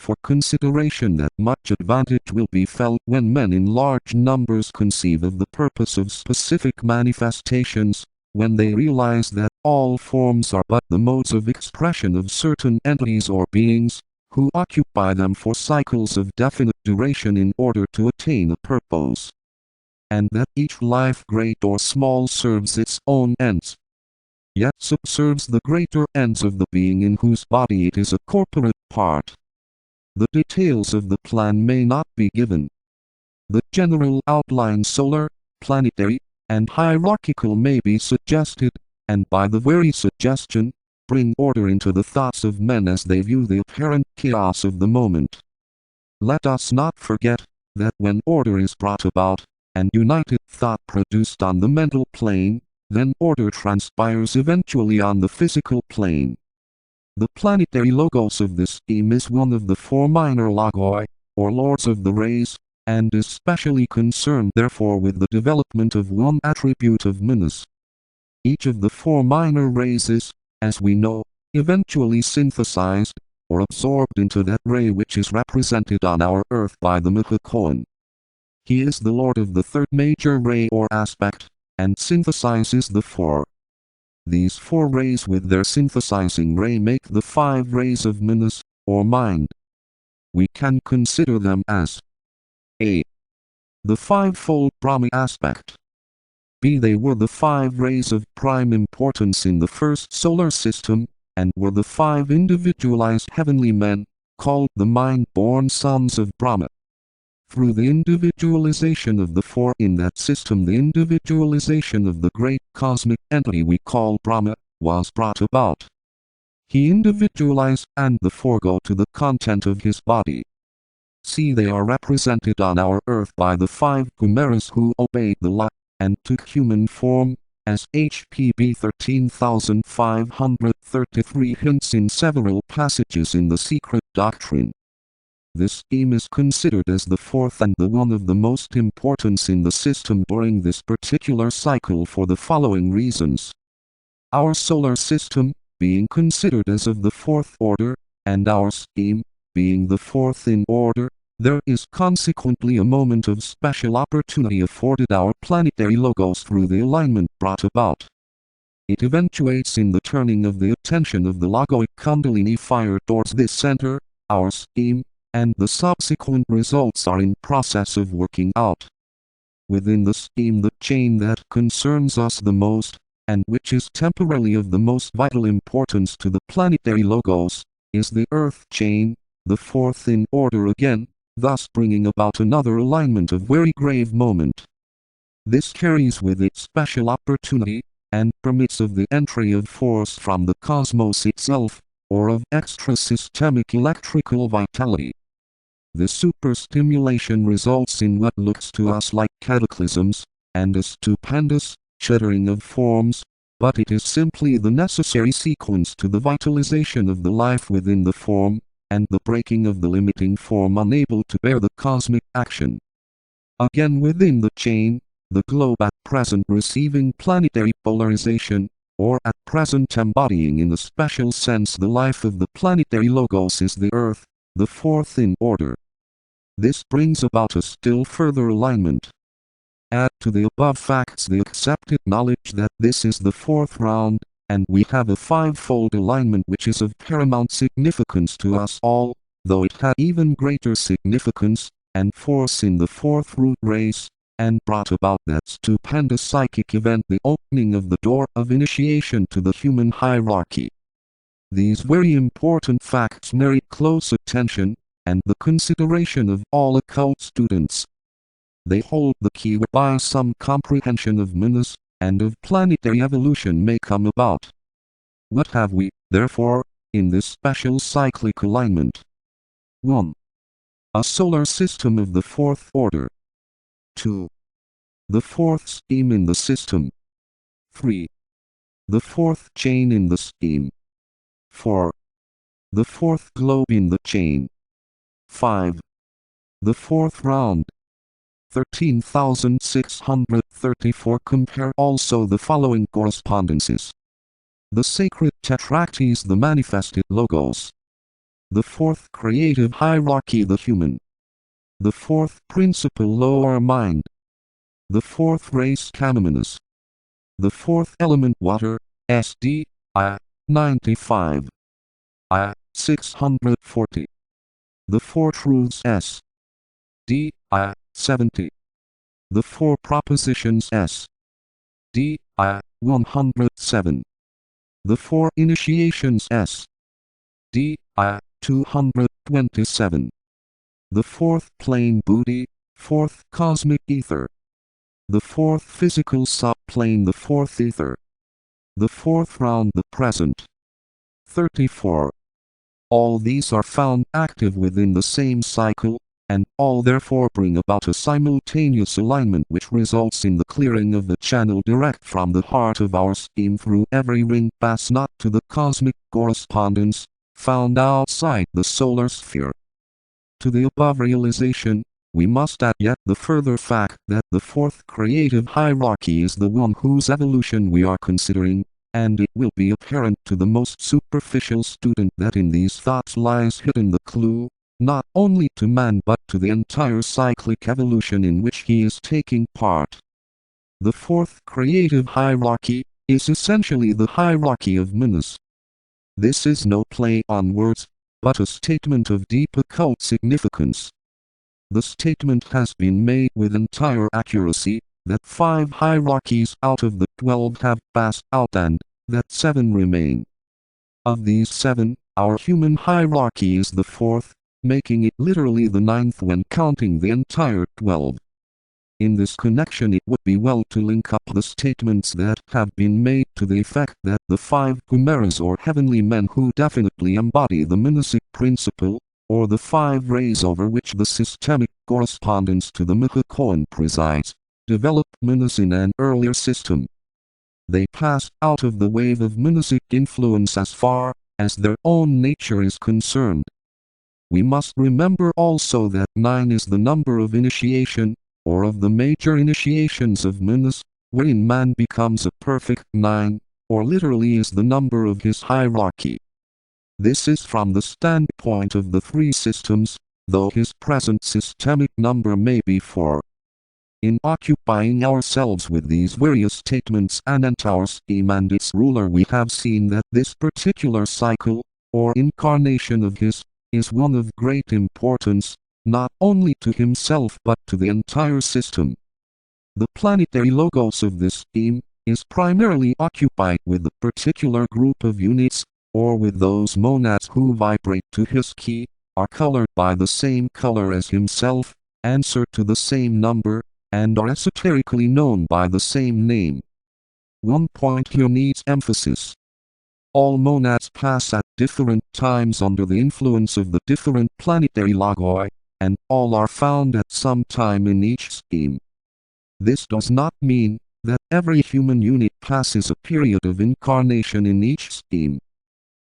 for consideration that much advantage will be felt when men in large numbers conceive of the purpose of specific manifestations, when they realize that all forms are but the modes of expression of certain entities or beings, who occupy them for cycles of definite duration in order to attain a purpose. And that each life, great or small, serves its own ends, yet subserves the greater ends of the being in whose body it is a corporate part. The details of the plan may not be given. The general outline, solar, planetary, and hierarchical, may be suggested, and by the very suggestion, bring order into the thoughts of men as they view the apparent chaos of the moment. Let us not forget that when order is brought about, and united thought produced on the mental plane, then order transpires eventually on the physical plane. The planetary logos of this scheme is one of the four minor logoi, or lords of the rays, and is specially concerned therefore with the development of one attribute of menace. Each of the four minor rays is, as we know, eventually synthesized, or absorbed into that ray which is represented on our earth by the Mahakoan. He is the lord of the third major ray or aspect, and synthesizes the four. These four rays with their synthesizing ray make the 5 rays of menace, or mind. We can consider them as A. The 5-fold Brahma aspect. B. They were the 5 rays of prime importance in the first solar system, and were the 5 individualized heavenly men, called the mind-born sons of Brahma. Through the individualization of the 4 in that system, the individualization of the great cosmic entity we call Brahma was brought about. He individualized, and the 4 go to the content of his body. See, they are represented on our earth by the 5 Kumaras who obeyed the law, and took human form, as HPB 13533 hints in several passages in the Secret Doctrine. This scheme is considered as the 4th and the one of the most importance in the system during this particular cycle for the following reasons. Our solar system, being considered as of the 4th order, and our scheme, being the 4th in order, there is consequently a moment of special opportunity afforded our planetary logos through the alignment brought about. It eventuates in the turning of the attention of the logoic Kundalini fire towards this center, our scheme, and the subsequent results are in process of working out. Within the scheme, the chain that concerns us the most, and which is temporarily of the most vital importance to the planetary logos, is the Earth chain, the 4th in order again, thus bringing about another alignment of very grave moment. This carries with it special opportunity, and permits of the entry of force from the cosmos itself, or of extra-systemic electrical vitality. This superstimulation results in what looks to us like cataclysms, and a stupendous shattering of forms, but it is simply the necessary sequence to the vitalization of the life within the form, and the breaking of the limiting form unable to bear the cosmic action. Again, within the chain, the globe at present receiving planetary polarization, or at present embodying in a special sense the life of the planetary logos, is the Earth, the 4th in order. This brings about a still further alignment. Add to the above facts the accepted knowledge that this is the 4th round, and we have a 5-fold alignment which is of paramount significance to us all, though it had even greater significance and force in the 4th root race, and brought about that stupendous psychic event, the opening of the door of initiation to the human hierarchy. These very important facts merit close attention, and the consideration of all occult students. They hold the key whereby some comprehension of menace, and of planetary evolution may come about. What have we, therefore, in this special cyclic alignment? 1. A solar system of the 4th order. 2. The 4th scheme in the system. 3. The 4th chain in the scheme. 4. The 4th globe in the chain. 5. The 4th round. 13,634. Compare also the following correspondences. The sacred Treatise, the manifested logos. The fourth creative hierarchy, the human. The fourth principle, lower mind. The fourth race, Canominus. The fourth element, water, SD, I, 95. I, 640. The four truths, S, D, I, 70. The four propositions, S, D, I, 107. The four initiations, S, D, I, 227. The fourth plane, Buddhi, fourth cosmic ether. The fourth physical subplane, the fourth ether. The fourth round, the present. 34. All these are found active within the same cycle, and all therefore bring about a simultaneous alignment which results in the clearing of the channel direct from the heart of our scheme through every ring pass not to the cosmic correspondence, found outside the solar sphere. To the above realization, we must add yet the further fact that the fourth creative hierarchy is the one whose evolution we are considering, and it will be apparent to the most superficial student that in these thoughts lies hidden the clue, not only to man but to the entire cyclic evolution in which he is taking part. The fourth creative hierarchy is essentially the hierarchy of menace. This is no play on words, but a statement of deep occult significance. The statement has been made with entire accuracy, that 5 hierarchies out of the 12 have passed out and that 7 remain. Of these 7, our human hierarchy is the 4th, making it literally the 9th when counting the entire 12. In this connection it would be well to link up the statements that have been made to the effect that the 5 Kumaras or heavenly men who definitely embody the Manasic principle, or the 5 rays over which the systemic correspondence to the Mahakoan presides, developed Manas in an earlier system. They passed out of the wave of Manasic influence as far as their own nature is concerned. We must remember also that 9 is the number of initiation, or of the major initiations of Manas, wherein man becomes a perfect 9, or literally is the number of his hierarchy. This is from the standpoint of the 3 systems, though his present systemic number may be 4. In occupying ourselves with these various statements anent our scheme and its ruler, we have seen that this particular cycle, or incarnation of his, is one of great importance, not only to himself but to the entire system. The planetary logos of this scheme is primarily occupied with the particular group of units, or with those monads who vibrate to his key, are colored by the same color as himself, answer to the same number, and are esoterically known by the same name. One point here needs emphasis. All monads pass at different times under the influence of the different planetary logoi, and all are found at some time in each scheme. This does not mean that every human unit passes a period of incarnation in each scheme.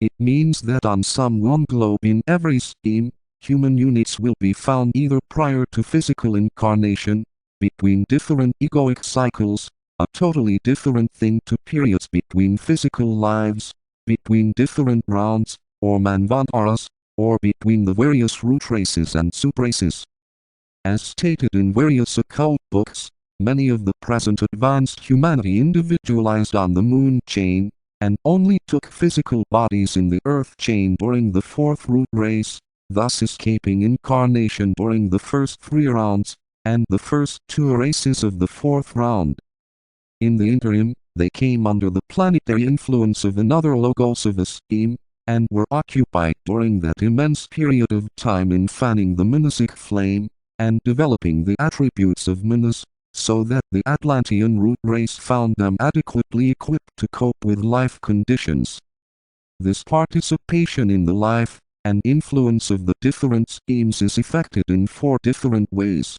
It means that on some one globe in every scheme, human units will be found either prior to physical incarnation, between different egoic cycles, a totally different thing to periods between physical lives, between different rounds, or manvantaras, or between the various root races and subraces. As stated in various occult books, many of the present advanced humanity individualized on the moon chain, and only took physical bodies in the earth chain during the 4th root race, thus escaping incarnation during the first 3 rounds, and the first 2 races of the 4th round. In the interim, they came under the planetary influence of another logos of a scheme, and were occupied during that immense period of time in fanning the Manasic flame, and developing the attributes of Manas, so that the Atlantean root race found them adequately equipped to cope with life conditions. This participation in the life and influence of the different schemes is effected in 4 different ways.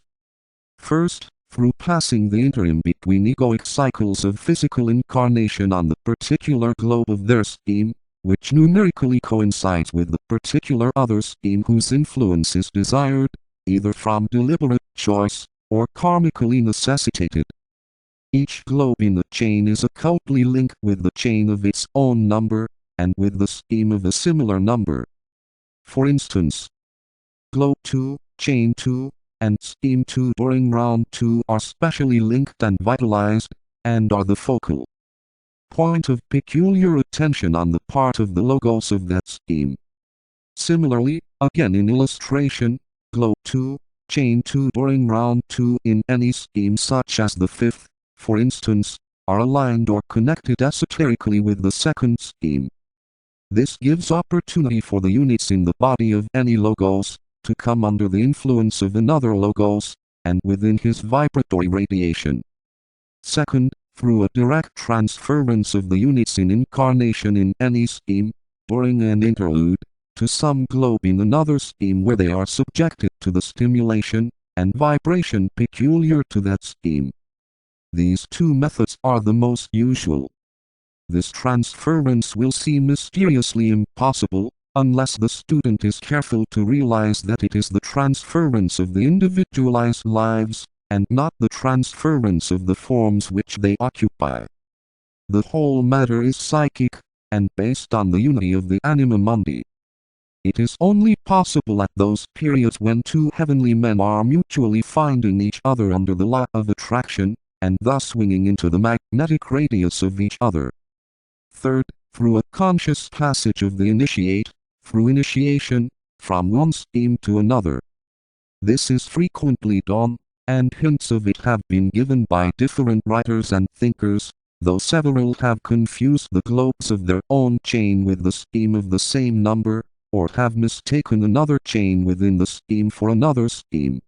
First, through passing the interim between egoic cycles of physical incarnation on the particular globe of their scheme, which numerically coincides with the particular other scheme whose influence is desired, either from deliberate choice, or karmically necessitated. Each globe in the chain is occultly linked with the chain of its own number, and with the scheme of a similar number. For instance, Globe 2, Chain 2, and Scheme 2 during Round 2 are specially linked and vitalized, and are the focal point of peculiar attention on the part of the logos of that scheme. Similarly, again in illustration, Globe 2, Chain 2 during Round 2 in any scheme such as the fifth, for instance, are aligned or connected esoterically with the second scheme. This gives opportunity for the units in the body of any logos to come under the influence of another logos, and within his vibratory radiation. Second, through a direct transference of the units in incarnation in any scheme, during an interlude, to some globe in another scheme where they are subjected to the stimulation and vibration peculiar to that scheme. These two methods are the most usual. This transference will seem mysteriously impossible, unless the student is careful to realize that it is the transference of the individualized lives, and not the transference of the forms which they occupy. The whole matter is psychic, and based on the unity of the anima mundi. It is only possible at those periods when two heavenly men are mutually finding each other under the law of attraction, and thus swinging into the magnetic radius of each other. Third, through a conscious passage of the initiate, through initiation, from one scheme to another. This is frequently done, and hints of it have been given by different writers and thinkers, though several have confused the globes of their own chain with the scheme of the same number, or have mistaken another chain within the scheme for another scheme.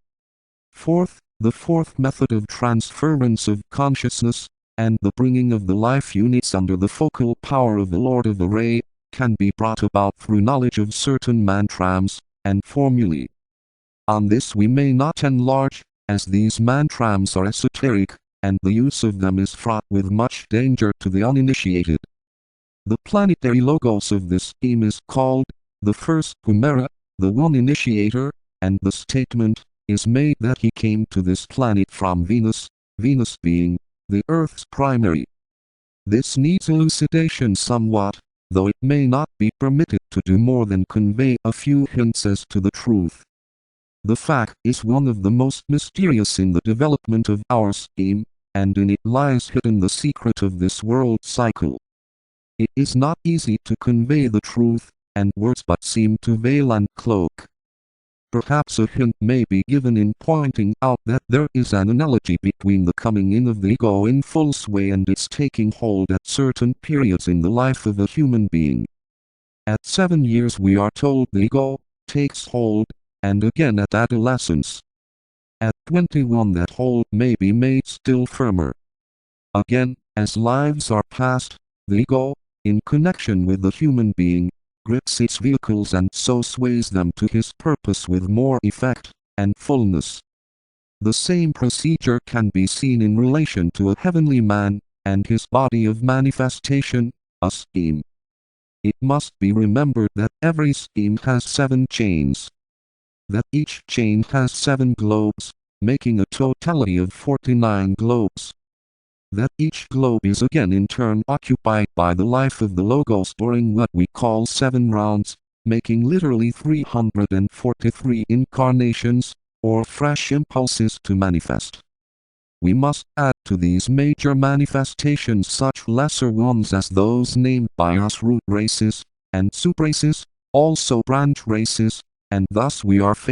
Fourth, the fourth method of transference of consciousness, and the bringing of the life units under the focal power of the Lord of the Ray, can be brought about through knowledge of certain mantrams and formulae. On this we may not enlarge, as these mantrams are esoteric, and the use of them is fraught with much danger to the uninitiated. The planetary logos of this scheme is called the first Chimera, the one initiator, and the statement is made that he came to this planet from Venus, Venus being the Earth's primary. This needs elucidation somewhat, though it may not be permitted to do more than convey a few hints as to the truth. The fact is one of the most mysterious in the development of our scheme, and in it lies hidden the secret of this world cycle. It is not easy to convey the truth, and words but seem to veil and cloak. Perhaps a hint may be given in pointing out that there is an analogy between the coming in of the ego in full sway and its taking hold at certain periods in the life of a human being. At 7 years we are told the ego takes hold, and again at adolescence. At 21 that hold may be made still firmer. Again, as lives are passed, the ego, in connection with the human being, grips its vehicles and so sways them to his purpose with more effect and fullness. The same procedure can be seen in relation to a heavenly man and his body of manifestation, a scheme. It must be remembered that every scheme has 7 chains. That each chain has 7 globes, making a totality of 49 globes. That each globe is again in turn occupied by the life of the logos during what we call 7 rounds, making literally 343 incarnations, or fresh impulses to manifest. We must add to these major manifestations such lesser ones as those named by us root races, and subraces, also branch races, and thus we are faced